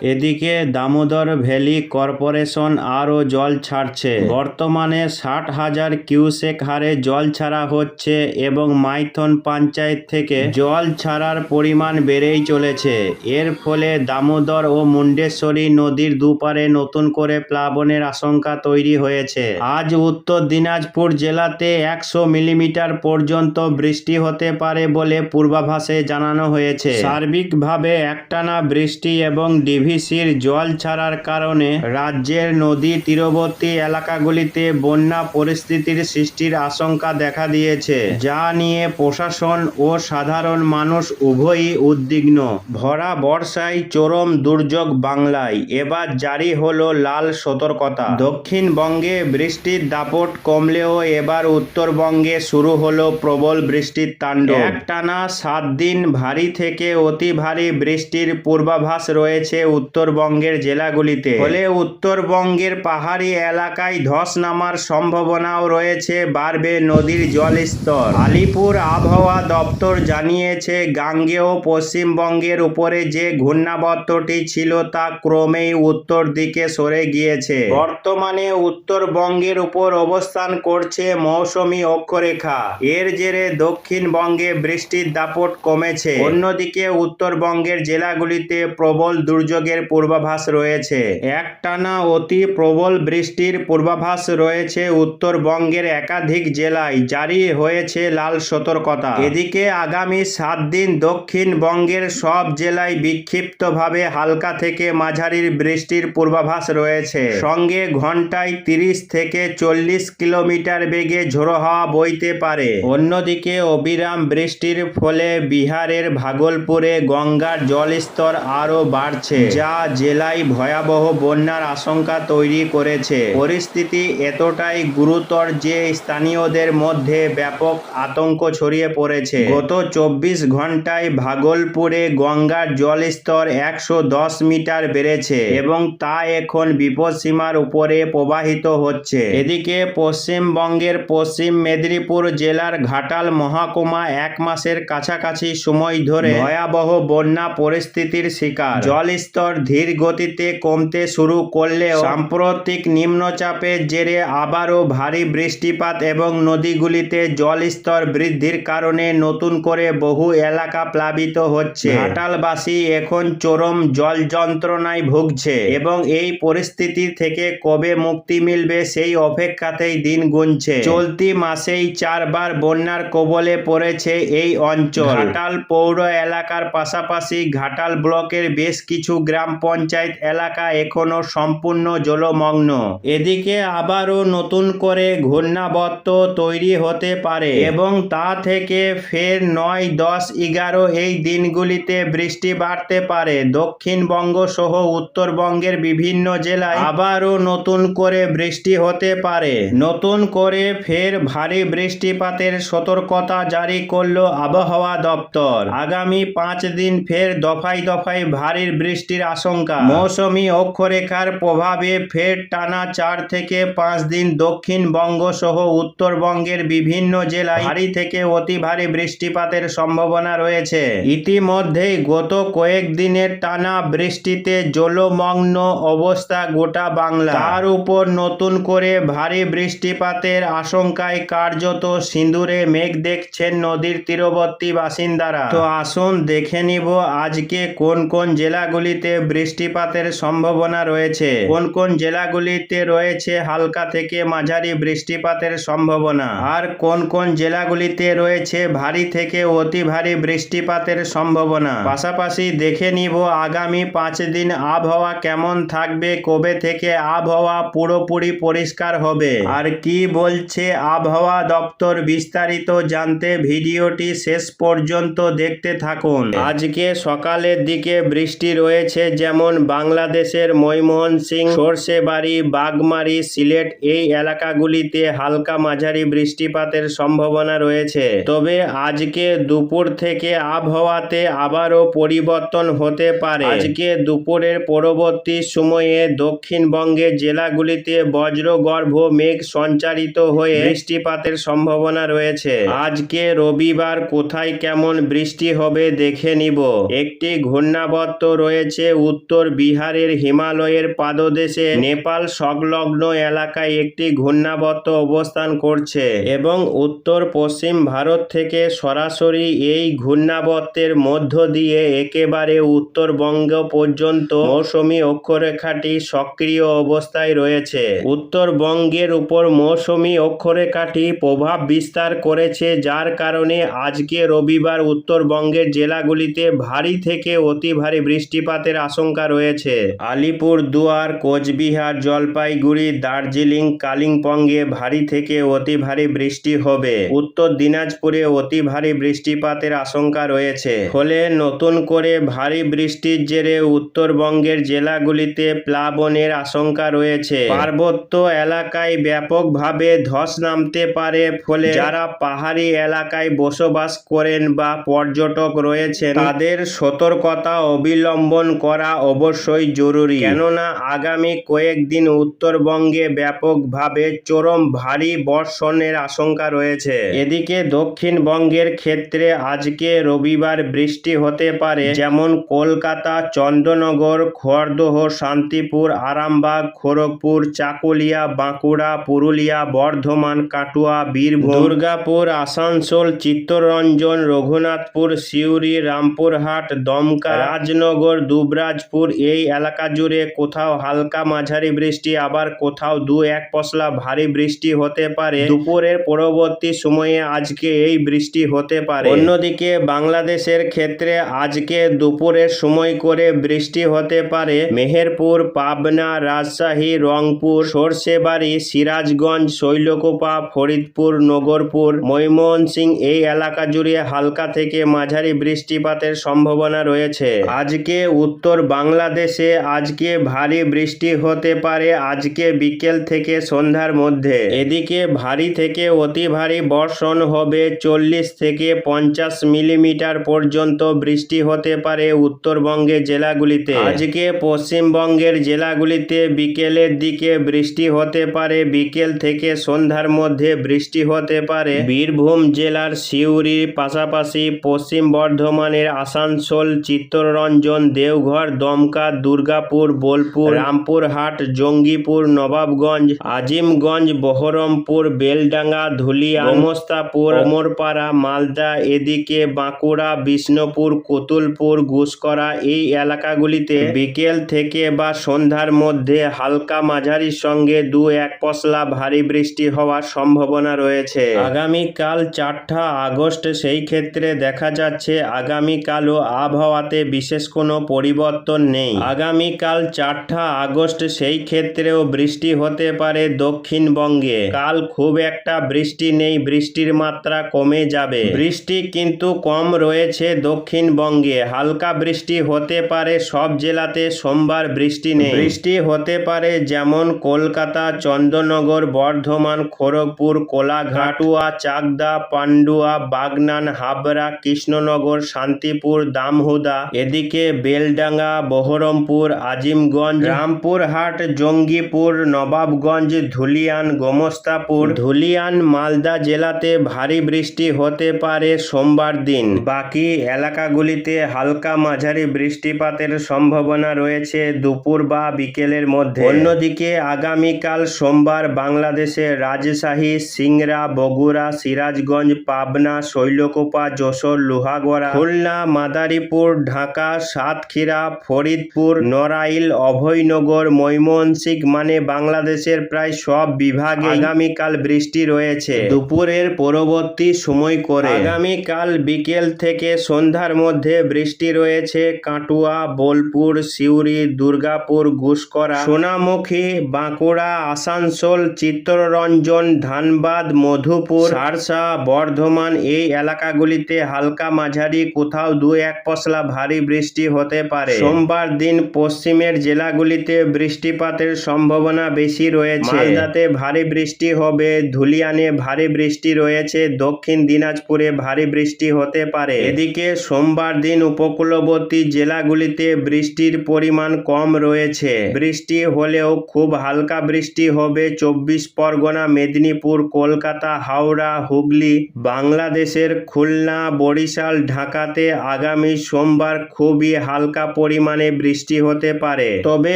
এদিকে Damodar valley corporation আরও জল ছাড়ছে। বর্তমানে 60,000 কিউসেক হারে জল ছাড়া হচ্ছে এবং মাইথন পঞ্চায়েত থেকে জল ছাড়ার পরিমাণ বেড়েই চলেছে। এর ফলে দামোদর ও মুন্ডেশ্বরী নদীর দুপারে নতুন করে প্লাবনের আশঙ্কা তৈরি হয়েছে। আজ উত্তর দিনাজপুর জেলাতে 100 মিলিমিটার পর্যন্ত বৃষ্টি হতে পারে বলে পূর্বাভাসে জানানো হয়েছে। সার্বিকভাবে একটানা বৃষ্টি এবং ডিভিসির জল ছাড়ার কারণে রাজ্যের নদী তীরবর্তী এলাকাগুলিতে বন্যা পরিস্থিতির সৃষ্টির আশঙ্কা দেখা দিয়েছে, যা নিয়ে প্রশাসন ও সাধারণ মানুষ উভয়ই উদ্বিগ্ন। ভরা বর্ষায় চরম দুর্যোগ বাংলায়, এবার জারি হলো লাল সতর্কতা। দক্ষিণবঙ্গে বৃষ্টির দাপট কমলেও এবার উত্তরবঙ্গে শুরু হলো প্রবল বৃষ্টির তাণ্ডব। একটানা 7 দিন ভারী থেকে অতি ভারী বৃষ্টির পূর্বাভাস রয়েছে উত্তরবঙ্গের জেলাগুলিতে। ফলে উত্তরবঙ্গের পাহাড়ি এলাকায় ধস নামার সম্ভাবনাও রয়েছে, বাড়বে নদীর জলস্তর। আলিপুর আবহাওয়া দপ্তর জানিয়েছে, গাঙ্গেয় পশ্চিমবঙ্গের উপরে যে ঘূর্ণাবর্তটি ছিল তা ক্রমেই উত্তর দিকে সরে গিয়েছে। বর্তমানে উত্তরবঙ্গের উপর অবস্থান করছে মৌসুমী অক্ষরেখা। এর জেরে দক্ষিণবঙ্গে বৃষ্টির দাপট কমেছে। অন্যদিকে উত্তরবঙ্গের জেলাগুলিতে প্রবল দুর্যোগের পূর্বাভাস রয়েছে। একটানা অতি প্রবল বৃষ্টির পূর্বাভাস রয়েছে উত্তরবঙ্গের একাধিক জেলায়, জারি হয়েছে লাল সতর্কতা। এদিকে আগামী 7 দিন দক্ষিণবঙ্গের সব জেলায় বিক্ষিপ্তভাবে হালকা থেকে মাঝারি বৃষ্টির পূর্বাভাস রয়েছে। সঙ্গে ঘন্টায় 30 থেকে 40 কিলোমিটার বেগে ঝোড়ো হাওয়া বইতে পারে। অন্যদিকে অবিরাম বৃষ্টির ফলে বিহারের ভাগলপুরে গঙ্গার জলস্তর আরও বাড়ছে, যা জেলায় ভয়াবহ বন্যার আশঙ্কা তৈরি করেছে। পরিস্থিতি এতটাই গুরুতর যে স্থানীয়দের মধ্যে ব্যাপক আতঙ্ক ছড়িয়ে পড়েছে। গত 24 ঘন্টায় ভাগলপুরে গঙ্গার জলস্তর 110 মিটার বেড়েছে এবং তা এখন বিপদসীমার উপরে প্রবাহিত হচ্ছে। এদিকে পশ্চিমবঙ্গের পশ্চিম মেদিনীপুর জেলার ঘাটাল মহকুমা 1 মাসের কাছাকাছি সময় ধরে ভয়াবহ বন্যা পরিস্থিতির শিকার। জলস্তর ধীর গতিতে কমতে শুরু করলেও সাম্প্রতিক নিম্নচাপের জেরে আবারও ভারী বৃষ্টিপাত এবং নদীগুলিতে জলস্তর বৃদ্ধির কারণে নতুন করে বহু এলাকা প্লাবিত হচ্ছে। ঘাটালবাসী এখন চরম জল যন্ত্রণায় ভুগছে এবং এই পরিস্থিতি থেকে কবে মুক্তি মিলবে সেই অপেক্ষাতেই দিন গুনছে। চলতি মাসেই 4 বার বন্যার কবলে পড়েছে এই অঞ্চল। ঘাটাল পৌর এলাকার পাশাপাশি ঘাটাল ব্লকের বেশ কিছু গ্রাম পঞ্চায়েত এলাকা এখনো সম্পূর্ণ জলমগ্ন। এদিকে আবারও নতুন করে ঘূর্ণাবর্ত তৈরি হতে পারে এবং তা থেকে ফের 9, 10, 11 এই দিনগুলিতে বৃষ্টি বাড়তে পারে। দক্ষিণবঙ্গ সহ উত্তরবঙ্গের বিভিন্ন জেলায় আবারও নতুন করে বৃষ্টি হতে পারে। নতুন করে ফের ভারী বৃষ্টিপাতের সতর্কতা জারি করল আবহাওয়া দপ্তর। আগামী 5 দিন ফের দফায় দফায় ভারী বৃষ্টির আশঙ্কা। মৌসুমী অক্ষরেখার প্রভাবে ফের টানা 4 থেকে 5 দিন দক্ষিণবঙ্গ সহ উত্তরবঙ্গের বিভিন্ন জেলায় ভারী থেকে অতি ভারী বৃষ্টিপাতের সম্ভাবনা রয়েছে। ইতিমধ্যেই গত কয়েকদিনের টানা বৃষ্টিতে জলমগ্ন অবস্থা গোটা বাংলা। তার উপর নতুন করে ভারী বৃষ্টিপাতের আশঙ্কায় কার্যত সিঁদুরে মেঘ দেখছেন নদীর তীরবর্তী বাসিন্দারা। তো আসুন দেখে নিব আজকে কোন কোন জেলাগুলিতে বৃষ্টিপাতের সম্ভাবনা রয়েছে, কোন কোন জেলাগুলিতে রয়েছে হালকা থেকে মাঝারি বৃষ্টিপাতের সম্ভাবনা, আর কোন কোন জেলাগুলিতে রয়েছে ভারী থেকে অতি ভারী বৃষ্টিপাতের সম্ভাবনা। পাশাপাশি দেখে নিব আগামী 5 দিন আবহাওয়া কেমন থাকবে, কবে থেকে আবহাওয়া পুরোপুরি পরিষ্কার হবে আর কি বলছে আবহাওয়া দপ্তর। বিস্তারিত জানতে ভিডিওটি শেষ পর্যন্ত দেখতে থাকুন। আজকে সকালের দিকে বৃষ্টি রয়েছে, যেমন বাংলাদেশের ময়মনসিংহ, সরষেবাড়ি, বাগমারি, সিলেট এই এলাকাগুলিতে হালকা মাঝারি বৃষ্টিপাতের সম্ভাবনা রয়েছে। তবে আজকে দুপুর থেকে আবহাওয়াতে আবারও পরিবর্তন হতে পারে। আজকে দুপুরের পরবর্তী সময়ে দক্ষিণবঙ্গের জেলাগুলিতে বজ্রগর্ভ মেঘ সঞ্চারিত হয়ে বৃষ্টিপাতের সম্ভাবনা রয়েছে। আজকে রবিবার কোথায় কেমন বৃষ্টি হবে দেখে নিব। একটি ঘূর্ণাবর্ত রয়েছে উত্তর বিহারের হিমালয়ের পাদদেশে নেপাল সংলগ্ন এলাকায় একটি ঘূর্ণাবর্ত অবস্থান করছে এবং উত্তর পশ্চিম ভারত থেকে সরাসরি এই ঘূর্ণাবর্তের মধ্য দিয়ে একেবারে উত্তরবঙ্গ পর্যন্ত মৌসুমী অক্ষরেখাটি সক্রিয় অবস্থায় রয়েছে। উত্তরবঙ্গের উপর মৌসুমী অক্ষরেখাটি প্রভাব বিস্তার করেছে, যার কারণে আজকে রবিবার উত্তরবঙ্গের জেলাগুলিতে ভারী থেকে অতি ভারী বৃষ্টিপাতের আশঙ্কা রয়েছে। আলিপুরদুয়ার, কোচবিহার, জলপাইগুড়ি, দার্জিলিং, কালিম্পংয়ে ভারী থেকে অতি ভারী বৃষ্টি হবে। উত্তর দিনাজপুরে অতি ভারী বৃষ্টিপাতের আশঙ্কা রয়েছে। ফলে নতুন করে ভারী বৃষ্টির জেরে উত্তরবঙ্গের জেলাগুলিতে প্লাবনের আশঙ্কা রয়েছে। পার্বত্য এলাকায় ব্যাপকভাবে ধস নামতে পারে, ফলে যারা পাহাড়ি এলাকায় বসবাস করেন বা পর্যটক রয়েছেন তাদের সতর্কতা অবলম্বন করা অবশ্যই জরুরি, কেননা আগামী কয়েকদিন উত্তরবঙ্গে ব্যাপকভাবে চরম ভারী বর্ষণের আশঙ্কা রয়েছে। এদিকে দক্ষিণবঙ্গের ক্ষেত্রে আজকে রবিবার বৃষ্টি হতে পারে, যেমন কলকাতা, চন্দ্রনগর, খড়দহ, শান্তিপুর, আরামবাগ, খড়গপুর, চাকুলিয়া, বাঁকুড়া, পুরুলিয়া, বর্ধমান, কাটুয়া, বীরভূম, দুর্গাপুর, আসানসোল, চিত্তরঞ্জন, রঘুনাথপুর, সিউড়ি, রামপুরহাট, দমকা, রাজনগর, দুবরাজপুর এই এলাকা জুড়ে কোথাও হালকা মাঝারি বৃষ্টি, আবার কোথাও 2-1 পশলা ভারী বৃষ্টি হতে পারে। দুপুরের পরবর্তী সময়ে আজকে এই বৃষ্টি হতে পারে। অন্যদিকে বাংলাদেশের ক্ষেত্রে আজকে দুপুরের সময় করে বৃষ্টি হতে পারে মেহেরপুর, পাবনা, রাজশাহী, রংপুর, সরষেবাড়ি, সিরাজগঞ্জ, শৈলকুপা, ফরিদপুর, নগরপুর, ময়মনসিংহ এই এলাকা জুড়ে হালকা থেকে মাঝারি বৃষ্টিপাতের সম্ভাবনা রয়েছে। আজকে উত্তর বাংলাদেশে আজকে ভারী বৃষ্টি হতে পারে আজকে বিকেল থেকে সন্ধ্যার মধ্যে। এদিকে ভারী থেকে অতি ভারী বর্ষণ হবে, 40 থেকে 50 মিলিমিটার পর্যন্ত বৃষ্টি হতে পারে উত্তরবঙ্গের জেলাগুলিতে। আজকে পশ্চিমবঙ্গের জেলাগুলিতে বিকেলের দিকে বৃষ্টি হতে পারে, বিকেল থেকে সন্ধ্যার মধ্যে বৃষ্টি হতে পারে বীরভূম জেলার সিউড়ির পাশাপাশি পশ্চিম বর্ধমানের আসানসোল, চিত্তরঞ্জন, দেওঘর, দমকা, দুর্গাপুর, বোলপুর, রামপুরহাট, জঙ্গিপুর, নবাবগঞ্জ, আজিমগঞ্জ, বহরমপুর, বেলডাঙ্গা, ধুলিয়া, গোমস্তাপুর, অমরপাড়া, মালদা, এদিকে বাঁকুড়া, বিষ্ণুপুর, কতুলপুর, ঘুষকরা এই এলাকাগুলিতে বিকেল থেকে বা সন্ধ্যার মধ্যে হালকা মাঝারির সঙ্গে 2-1 পশলা ভারী বৃষ্টি হওয়ার সম্ভাবনা রয়েছে। আগামীকাল 4 আগস্ট, সেই ক্ষেত্রে দেখা যাচ্ছে আগামীকালও আবহাওয়াতে বিশেষ কোনো পরিবর্তন নেই। আগামীকাল 4 আগস্ট সেই ক্ষেত্রেও বৃষ্টি হতে পারে দক্ষিণবঙ্গে। কাল খুব একটা বৃষ্টি নেই, বৃষ্টির মাত্রা কমে যাবে। বৃষ্টি কিন্তু কম রয়েছে দক্ষিণবঙ্গে, হালকা বৃষ্টি হতে পারে সব জেলাতে। সোমবার বৃষ্টি নেই, বৃষ্টি হতে পারে যেমন কলকাতা, চন্দ্রনগর, বর্ধমান, খড়গপুর, কোলাঘাট, চাকদা, পান্ডুয়া, বাগনান, হাবড়া, কৃষ্ণনগর, শান্তিপুর, দামোহদা, এদিকে বেলডাঙ্গা, বহরমপুর, আজিমগঞ্জ, রামপুরহাট, জঙ্গিপুর, নবাবগঞ্জ, ধুলিয়ান, গোমস্তাপুর, ধুলিয়ান, মালদা জেলাতে ভারী বৃষ্টি হতে পারে সোমবার দিন। বাকি এলাকাগুলিতে হালকা মাঝারি বৃষ্টিপাতের সম্ভাবনা রয়েছে দুপুর বা বিকেলের মধ্যে। অন্যদিকে আগামীকাল সোমবার বাংলাদেশের রাজশাহী, সিংড়া, বগুড়া, সিরাজগঞ্জ, পাবনা, শৈলকুপা, যশোর, লোহাগড়া, খুলনা, মাদারীপুর, ঢাকা, সাতক্ষীরা, ফরিদপুর, নড়াইল, অভয়নগর, ময়মনসিংহ মানে বাংলাদেশের প্রায় সব বিভাগে আগামীকাল বৃষ্টি রয়েছে দুপুরের পরবর্তী সময় করে। আগামীকাল বিকেল থেকে সন্ধ্যার মধ্যে বৃষ্টি রয়েছে কাটুয়া, বোলপুর, সিউড়ি, দুর্গাপুর, ঘুষকরা, সোনামুখী, বাঁকুড়া, আসানসোল, চিত্তরঞ্জন, ধানবাদ, মধুপুর, সারসা, বর্ধমান এই এলাকাগুলিতে হালকা মাঝারি কোথাও 2-1 পশলা ভারী বৃষ্টি হতে পারে। সোমবার দিন পশ্চিমের জেলাগুলিতে বৃষ্টিপাতের সম্ভাবনা বেশি রয়েছে। মালদাতে ভারী বৃষ্টি হবে, ধুলিয়ানে ভারী বৃষ্টি রয়েছে, দক্ষিণ দিনাজপুরে ভারী বৃষ্টি হতে পারে। এদিকে সোমবার দিন উপকূলবর্তী জেলাগুলিতে বৃষ্টির পরিমাণ কম রয়েছে। বৃষ্টি হলেও খুব হালকা বৃষ্টি হবে 24 পরগনা, মেদিনীপুর, কলকাতা, হাওড়া, হুগলি, বাংলাদেশের খুলনা, বরিশাল, ঢাকাতে আগামী সোমবার খুবই হালকা পরিমাণে বৃষ্টি হতে পারে। তবে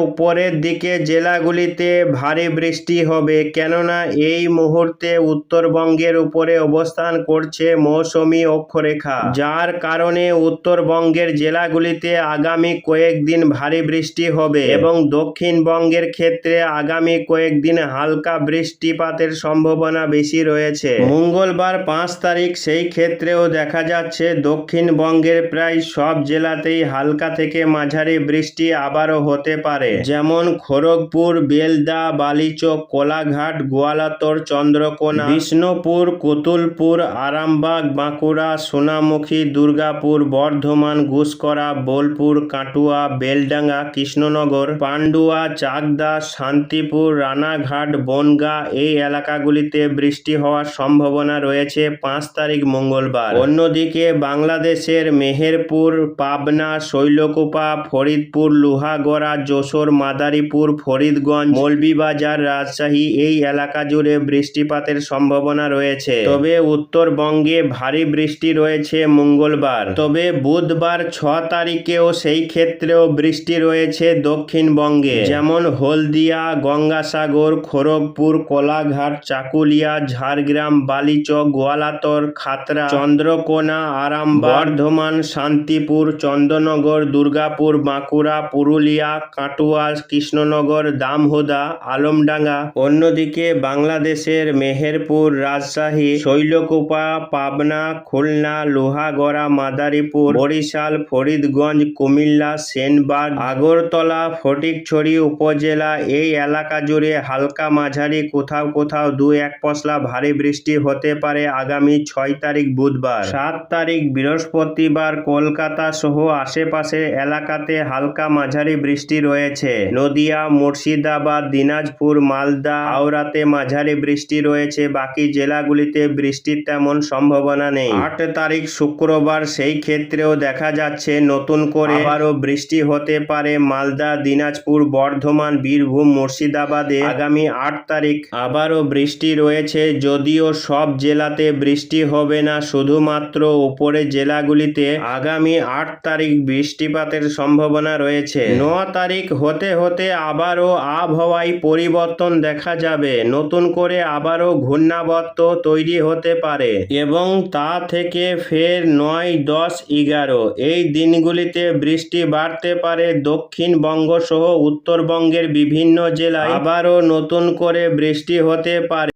উপরের দিকে জেলাগুলিতে ভারী বৃষ্টি হবে, কেননা এই মুহূর্তে উত্তরবঙ্গের উপরে অবস্থান করছে মৌসুমী অক্ষরেখা, যার কারণে উত্তরবঙ্গের জেলাগুলিতে আগামী কয়েকদিন ভারী বৃষ্টি হবে এবং দক্ষিণবঙ্গের ক্ষেত্রে আগামী কয়েকদিন হালকা বৃষ্টিপাতের সম্ভাবনা বেশি রয়েছে। মঙ্গলবার 5 তারিখ সেই ক্ষেত্রেও দেখা যাচ্ছে দক্ষিণবঙ্গের প্রায় সব জেলাতেই হালকা থেকে মাঝারি বৃষ্টি আবারও হতে পারে, যেমন খড়গপুর, বেলদা, বালিচক, কোলাঘাট, গোয়ালতর, চন্দ্রকোনা, বিষ্ণুপুর, কুতুলপুর, আরামবাগ, বাঁকুড়া, সোনামুখী, দুর্গাপুর, বর্ধমান, গুসকরা, বোলপুর, কাটুয়া, বেলডাঙ্গা, কৃষ্ণনগর, পান্ডুয়া, চাকদা, শান্তিপুর, রানাঘাট, বনগাঁ এই এলাকাগুলিতে বৃষ্টি হওয়ার সম্ভাবনা রয়েছে 5 তারিখ মঙ্গলবার। অন্যদিকে বাংলাদেশের মেহেরপুর, পাবনা, শৈলকুপা, ফরিদপুর, লোহাগড়া, যশোর, মাদারীপুর, ফরিদগঞ্জ, মৌলভীবাজার, রাজশাহী এই এলাকা জুড়ে বৃষ্টিপাতের সম্ভাবনা রয়েছে। তবে উত্তরবঙ্গে ভারী বৃষ্টি রয়েছে মঙ্গলবার। তবে বুধবার 6 তারিখেও সেই ক্ষেত্রেও বৃষ্টি রয়েছে দক্ষিণবঙ্গে, যেমন হলদিয়া, গঙ্গাসাগর, খড়গপুর, কোলাঘাট, চাকুলিয়া, ঝাড়গ্রাম, বালিচক, গোয়ালতর, খাতড়া, চন্দ্রকোনা, আরামবাগ, বর্ধমান, শান্তিপুর, চন্দননগর, দুর্গাপুর, বাঁকুড়া, পুরুলিয়া, কাটুয়া, কৃষ্ণনগর, দামোহদা, আলমডাঙ্গা। অন্যদিকে বাংলাদেশের মেহেরপুর, রাজশাহী, শৈলকুপা, পাবনা, খুলনা, লোহাগড়া, মাদারীপুর, বরিশাল, ফরিদগঞ্জ, কুমিল্লা, সেনবাগ, আগরতলা, ফটিকছড়ি উপজেলা এই এলাকা জুড়ে হালকা মাঝারি কোথাও কোথাও 2-1 পশলা ভারী বৃষ্টি হতে পারে আগামী 6 তারিখ বুধবার। 7 তারিখ বৃহস্পতিবার কলকাতা সহ আশেপাশের এলাকাতে হালকা মাঝারি বৃষ্টি রয়েছে। নদিয়া, মুর্শিদাবাদ, দিনাজপুর, মালদা, হাওড়াতে মাঝারি বৃষ্টি রয়েছে। বাকি জেলাগুলিতে বৃষ্টির তেমন সম্ভাবনা নেই। 8 তারিখ শুক্রবার সেই ক্ষেত্রেও দেখা যাচ্ছে নতুন করে আবারও বৃষ্টি হতে পারে মালদা, দিনাজপুর, বর্ধমান, বীরভূম, মুর্শিদাবাদে আগামী 8 তারিখ আবারও বৃষ্টি রয়েছে, যদিও সব জেলাতে বৃষ্টি হবে না, শুধুমাত্র উপরের জেলাগুলিতে আগামী 8 তারিখ বৃষ্টিপাতের সম্ভাবনা রয়েছে। 9 তারিখ হতে হতে আবারও আবহাওয়ায় পরিবর্তন দেখা যাবে, নতুন করে আবারও ঘূর্ণাবর্ত তৈরি হতে পারে এবং তা থেকে ফের 9, 10, 11 এই দিনগুলিতে বৃষ্টি বাড়তে পারে। দক্ষিণবঙ্গ সহ উত্তরবঙ্গের বিভিন্ন জেলায় আবারও নতুন করে বৃষ্টি হতে পারে।